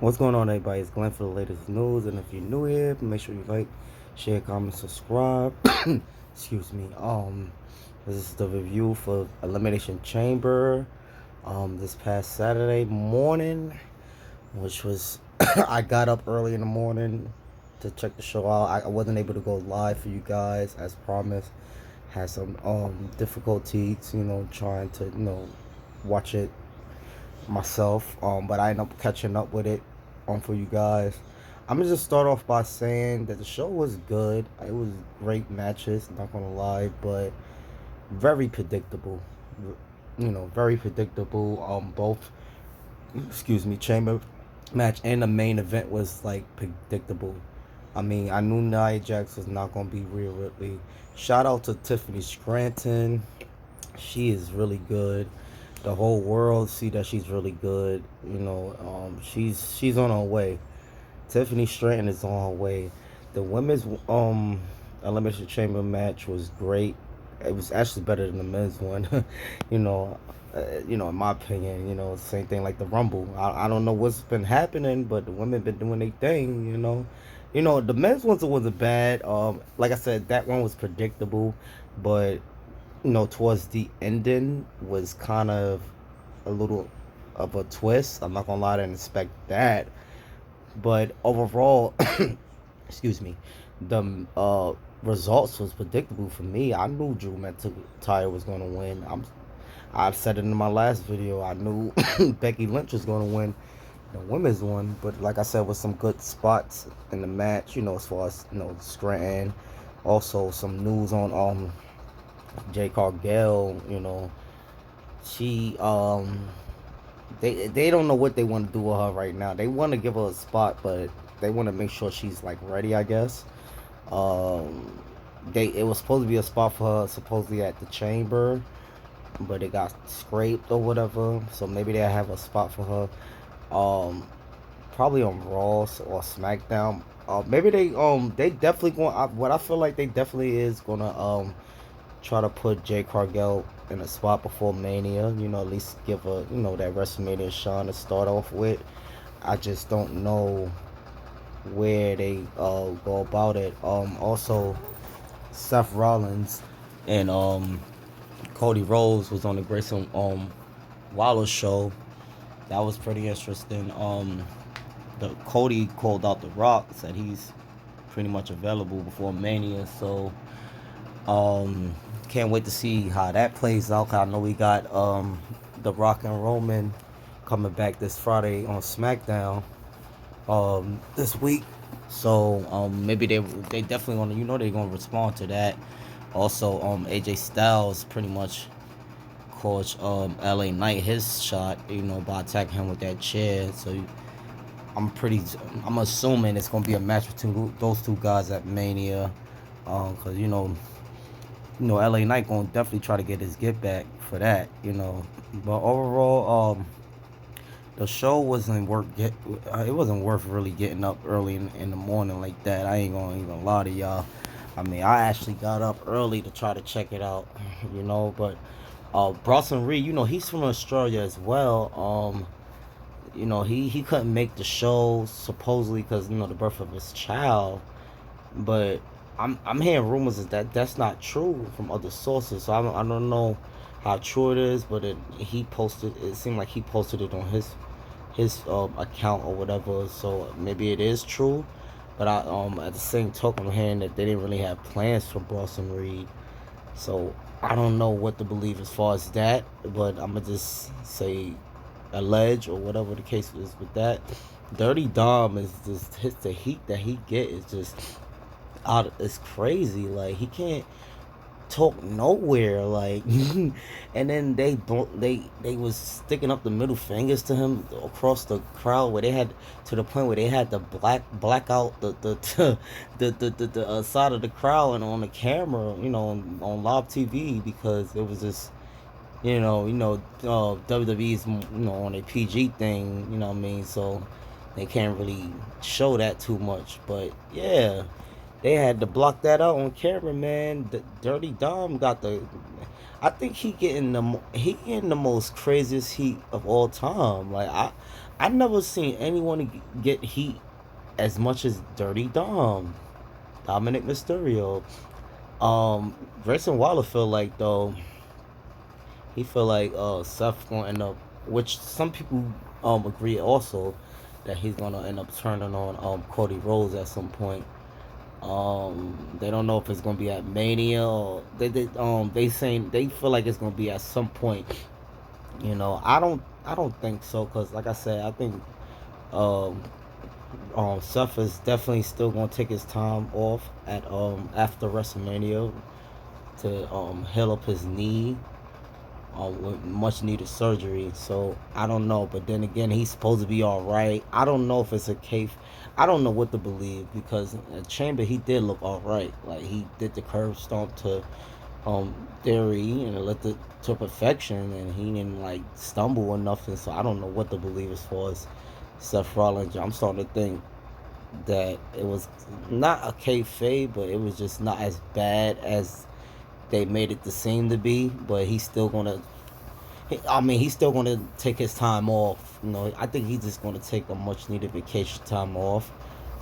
What's going on, everybody? It's Glenn for the latest news, and if you're new here, make sure you like, share, comment, subscribe. Excuse me. This is the review for Elimination Chamber. This past Saturday morning, which was I got up early in the morning to check the show out. I wasn't able to go live for you guys as promised. Had some difficulties, trying to watch it myself. But I ended up catching up with it for you guys. I'm gonna just start off by saying that the show was good. It was great matches, not gonna lie, but very predictable. Very predictable. Both, excuse me, chamber match and the main event was like predictable. I mean, I knew Nia Jax was not gonna be Rhea Ripley. Shout out to Tiffany Scranton. She is really good. The whole world see that she's really good. She's on her way. Tiffany Stratton is on her way. The women's elimination chamber match was great. It was actually better than the men's one. you know, in my opinion, same thing like the Rumble. I don't know what's been happening, but the women been doing their thing. The men's ones wasn't bad. Like I said, that one was predictable, but towards the ending was kind of a little of a twist. I'm not gonna lie, I didn't expect that. But overall, excuse me, the results was predictable for me. I knew Drew McIntyre was gonna win. I've said it in my last video. I knew Becky Lynch was gonna win the women's one, but like I said, with some good spots in the match, as far as Scranton. Also, some news on J. Cargill, she they don't know what they want to do with her right now. They want to give her a spot, but they want to make sure she's like ready, I guess. It was supposed to be a spot for her supposedly at the chamber, but it got scraped or whatever. So maybe they have a spot for her. Probably on Raw or SmackDown. Maybe they definitely going. What I feel like they definitely is gonna try to put Jay Cargill in a spot before Mania. At least give a that WrestleMania shine to start off with. I just don't know where they go about it. Also, Seth Rollins and Cody Rhodes was on the Grayson Waller show. That was pretty interesting. The Cody called out The Rock, said he's pretty much available before Mania, so can't wait to see how that plays out. 'Cause I know we got The Rock and Roman coming back this Friday on SmackDown this week. So maybe they definitely gonna they're gonna respond to that. Also AJ Styles pretty much coached LA Knight his shot, by attacking him with that chair. So I'm assuming it's gonna be a match between those two guys at Mania. Cause LA Knight gonna definitely try to get his get back for that, But overall, the show it wasn't worth really getting up early in the morning like that. I ain't gonna even lie to y'all. I mean, I actually got up early to try to check it out, But Bronson Reed, he's from Australia as well. He couldn't make the show supposedly because the birth of his child, but I'm hearing rumors that that's not true from other sources. So I don't know how true it is, but it seemed like he posted it on his account or whatever. So maybe it is true, but I at the same token I'm hearing that they didn't really have plans for Bronson Reed. So I don't know what to believe as far as that, but I'm gonna just say allege or whatever the case is with that. Dirty Dom is just the heat that he get is just out. It's crazy. Like he can't talk nowhere. Like, and then they was sticking up the middle fingers to him across the crowd where they had to the point where they had to black out the side of the crowd and on the camera, on live TV because it was just WWE's on a PG thing, what I mean, so they can't really show that too much. But yeah, they had to block that out on camera, man. The Dirty Dom got the I think he getting the most craziest heat of all time. Like I never seen anyone get heat as much as Dirty Dom, Dominic Mysterio. Grayson Waller feel like though he feel like Seth gonna end up, which some people agree also that he's gonna end up turning on Cody Rhodes at some point. They don't know if it's gonna be at Mania or they saying they feel like it's gonna be at some point. I don't think so because like I said, I think um Seth is definitely still gonna take his time off at after WrestleMania to heal up his knee with much needed surgery. So I don't know, but then again, he's supposed to be all right. I don't know if it's a case. I don't know what to believe because at Chamber he did look all right. Like he did the curve stomp to Theory and let it to perfection, and he didn't like stumble or nothing. So I don't know what to believe as far as Seth Rollins. I'm starting to think that it was not a kayfabe, but it was just not as bad as they made it to seem to be. But he's still gonna. I mean, he's still gonna take his time off. I think he's just gonna take a much needed vacation time off.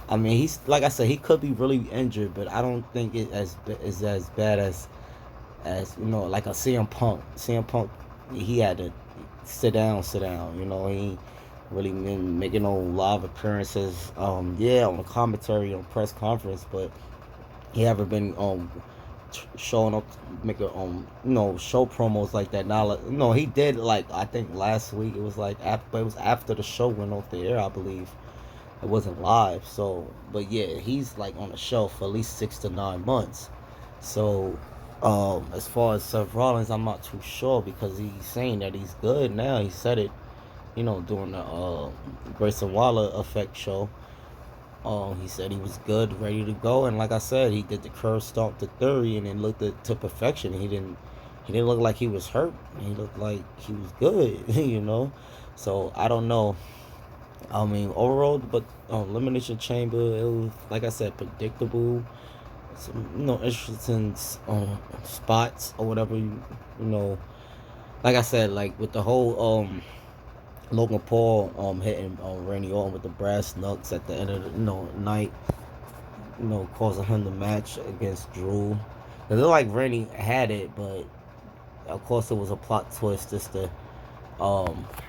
I mean, he's like I said, he could be really injured, but I don't think it is as bad as like a CM Punk. CM Punk, he had to sit down. He really been making no live appearances. Yeah, on the commentary on press conference, but he haven't been showing up, making show promos like that. Now, no, he did like I think last week. It was like it was after the show went off the air, I believe. It wasn't live, so but yeah, he's like on the show for at least 6 to 9 months. So as far as Seth Rollins, I'm not too sure because he's saying that he's good now. He said it, during the Grayson Waller Effect show. He said he was good, ready to go, and like I said, he did the curve stomp to Theory, and it looked to perfection. He didn't look like he was hurt. He looked like he was good. So I don't know. I mean, overall, but Elimination Chamber, it was like I said, predictable. Some interesting spots or whatever. Like I said, like with the whole Logan Paul hitting Randy Orton with the brass knucks at the end of the night, causing him the match against Drew. It looked like Randy had it, but of course it was a plot twist just to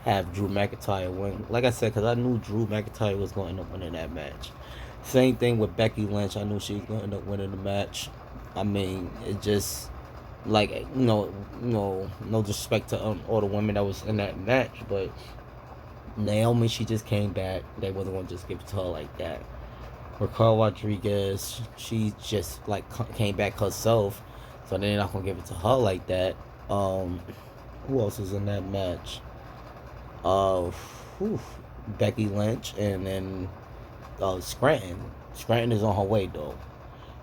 have Drew McIntyre win. Like I said, because I knew Drew McIntyre was going to end up winning that match. Same thing with Becky Lynch. I knew she was going to end up winning the match. I mean, it just like no disrespect to all the women that was in that match, but Naomi, she just came back. They wasn't gonna just give it to her like that. Raquel Rodriguez, she just like came back herself, so they're not gonna give it to her like that. Who else is in that match? Uh, whew, Becky Lynch, and then Scranton. Scranton is on her way though.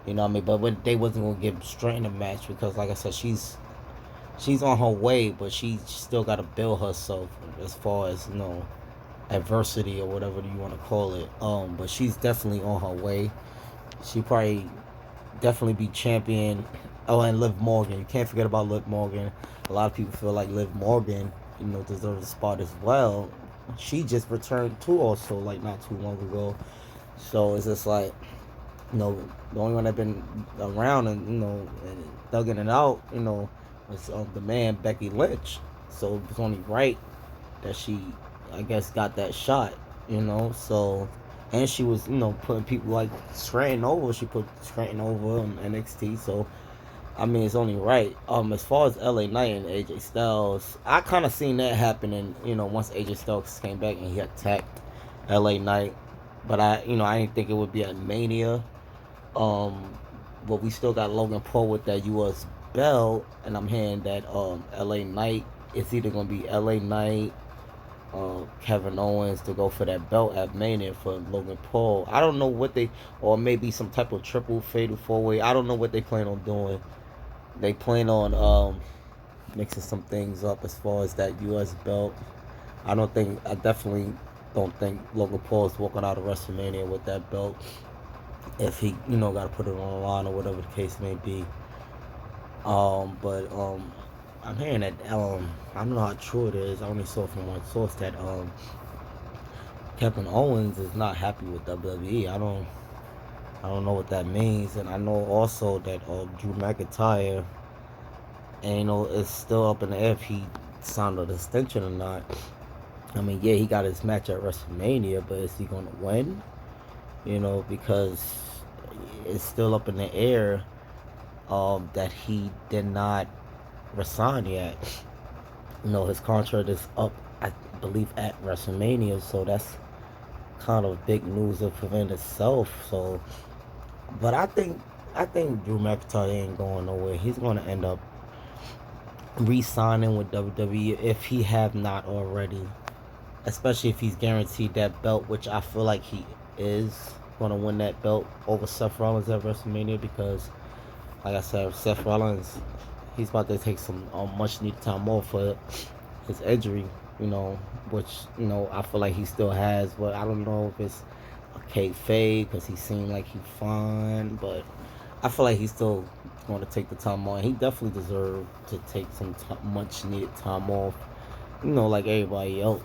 You know what I mean? But when they wasn't gonna give Scranton a match because, like I said, she's on her way, but she still got to build herself as far as adversity or whatever you want to call it. But she's definitely on her way. She probably definitely be champion. Oh, and Liv Morgan. You can't forget about Liv Morgan. A lot of people feel like Liv Morgan, deserves a spot as well. She just returned too, also like not too long ago. So it's just like, the only one that been around and and thugging it out, was the man Becky Lynch. So it's only right that she, I guess, got that shot. So and she was putting people like Scranton over. She put Scranton over on NXT. So I mean, it's only right. As far as LA Knight and AJ Styles, I kind of seen that happening. Once AJ Styles came back and he attacked LA Knight, but I didn't think it would be at Mania. But we still got Logan Paul with that US belt, and I'm hearing that LA Knight, it's either gonna be LA Knight, Kevin Owens to go for that belt at Mania for Logan Paul. I don't know what or maybe some type of triple fatal 4-way. I don't know what they plan on doing. They plan on mixing some things up as far as that US belt. I definitely don't think Logan Paul is walking out of WrestleMania with that belt. If he, got to put it on the line or whatever the case may be. But I'm hearing that I don't know how true it is. I only saw from one source that Kevin Owens is not happy with WWE. I don't know what that means, and I know also that Drew McIntyre, and is still up in the air if he signed an extension or not. I mean, yeah, he got his match at WrestleMania, but is he gonna win? Because it's still up in the air that he did not resign yet. His contract is up, I believe, at WrestleMania, so that's kind of big news of within itself. So, but I think Drew McIntyre ain't going nowhere. He's going to end up re-signing with WWE if he have not already, especially if he's guaranteed that belt, which I feel like he is going to win that belt over Seth Rollins at WrestleMania, because, like I said, Seth Rollins, he's about to take some much needed time off for his injury, which, I feel like he still has, but I don't know if it's a kayfabe because he seemed like he's fine, but I feel like he's still going to take the time off. He definitely deserved to take some much needed time off, like everybody else,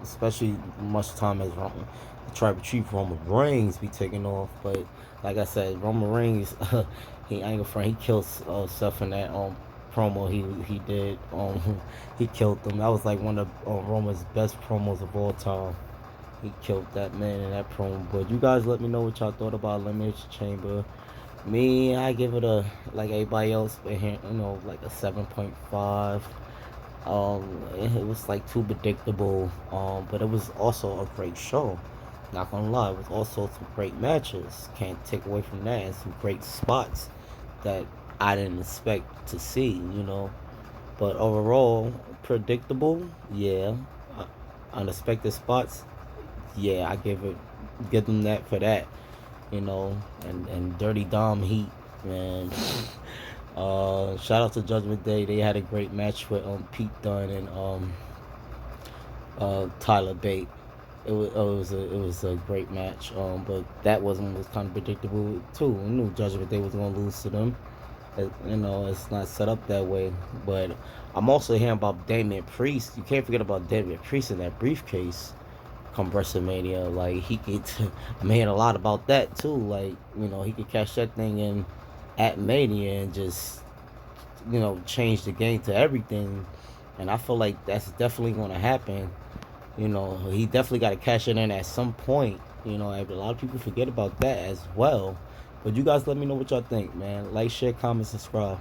especially much time as the tribal chief Roman Reigns be taking off. But like I said, Roman Reigns, he ain't gonna front, he killed Seth in that promo he did. He killed them. That was like one of Roman's best promos of all time. He killed that man in that promo. But you guys let me know what y'all thought about Elimination Chamber. Me, I give it a, like everybody else, like a 7.5. It was like too predictable. But it was also a great show. Not gonna lie, it was also some great matches. Can't take away from that, and some great spots that I didn't expect to see. But overall, predictable, yeah. Unexpected spots, yeah. I give them that for that. And Dirty Dom Heat, man. Shout out to Judgment Day. They had a great match with Pete Dunne and Tyler Bate. It was a great match. But that was kind of predictable too. I knew Judgment Day was gonna lose to them. It's not set up that way. But I'm also hearing about Damian Priest. You can't forget about Damian Priest in that briefcase come WrestleMania. Like, he could, I'm hearing a lot about that too. Like, he could catch that thing in at Mania and just, change the game to everything. And I feel like that's definitely going to happen. He definitely got to cash it in at some point. A lot of people forget about that as well. But you guys let me know what y'all think, man. Like, share, comment, subscribe.